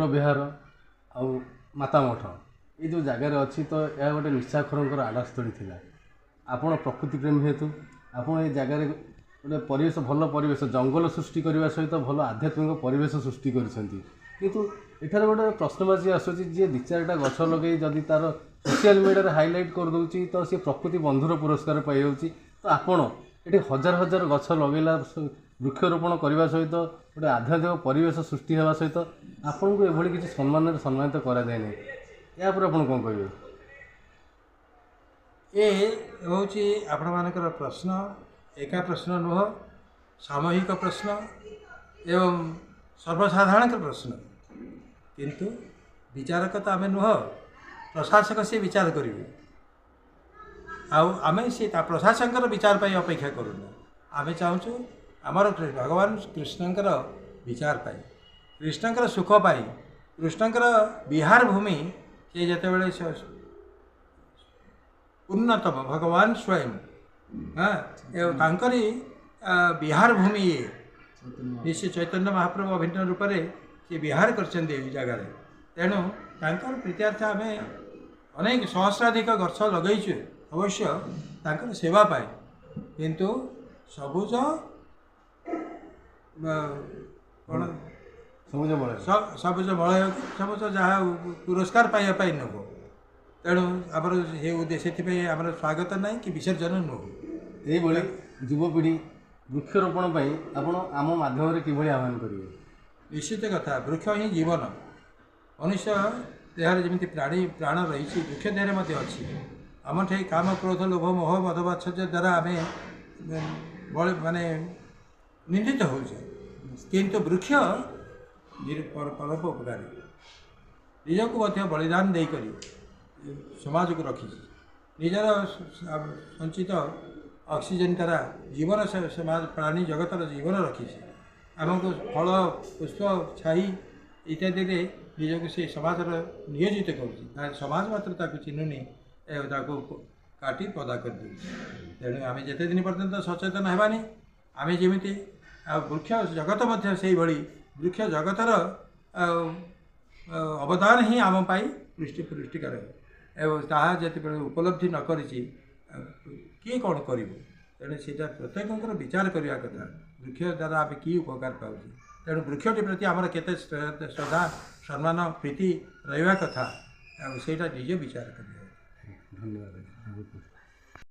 ବିହାର ଆଉ ମାତା ମଠ ये जो जगार अच्छी तो यह गोटे निशाखर आडास्थली थी आपण प्रकृति प्रेमी हेतु आपण ये जगार गोटे परिवेश भल परिवेश जंगल सृष्टि करने सहित भल आध्यात्मिक परिवेश सृष्टि किंतु एठार गोटे प्रश्नवाची आसूँ जी दि चार्टा गछ लगे जदि तार सोशल मीडिया हाइलाइट कर दूसरी तो सी प्रकृति बंधुर पुरस्कार पाई तो आपण ये हजार हजार गछ लगेला वृक्षरोपण करने सहित गोटे आध्यात्मिक परिवेश सृष्टि होगा सहित आपन को एभली किसी सम्मान सम्मानित करा जाए नहीं या पर आपण कौन कहे ये हूँ आपण मानकर प्रश्न एका प्रश्न नुह सामूहिक प्रश्न एवं सर्वसाधारण प्रश्न किंतु विचारक तो आम नुह प्रशासक से विचार करेंगे आम से प्रशासक विचार पर अपेक्षा करूँ आम चाहूँ आमर भगवान कृष्णकर विचार पाई कृष्णकर सुख पाई कृष्णकर विहार भूमि से जितेबाला उन्नतम भगवान स्वयं हाँ तांकरी विहार भूमि ये निश्चय चैतन्य महाप्रभु अभिन्न रूप से सी विहार कर जगार तेणु तांकर प्रीत्यार्थ आम अनेक सहस्राधिक गछ लगेचु अवश्य तांकर सेवा पाए किंतु सबुज कौन सबुज मलय सबुज जहाँ पुरस्कार पाइबापी नुह तेणु आमर से आमर स्वागत ना कि विसर्जन नुह ये युवपीढ़ी वृक्षरोपण आपण आम माध्यम कि आह्वान करेंगे निश्चित कथा वृक्ष ही जीवन मनुष्य देहर जमी प्राणी प्राण रही वृक्ष देहर अच्छी आम ठे काम क्रोध लोभ मोह मदवात्सर्य द्वारा आम माने निंदित हो किंतु वृक्ष परोपकारी निजक बलिदान देकर समाज को रखी निजर संचित ऑक्सीजन द्वारा जीवन समाज प्राणी जगतर जीवन रखी आमको फल पुष्प छाई इत्यादि निजक से समाज नियोजित कर समाज मात्र चिन्हुनी काटी पदा कर तेणु आम जिते दिन पर्यंत सचेतन हेबानी आम जमी वृक्ष जगत से वृक्ष जगतर अवदान ही आम पुष्टिकार एवं ताहा जति उपलब्धि न करी किए कौन कर तेणु से प्रत्येक विचार करने कथा वृक्ष द्वारा आम कि उपकार पाऊँ तेणु वृक्षटी प्रति आमर केते श्रद्धा सम्मान प्रीति रहा कथा से निजे विचार कर धन्यवाद।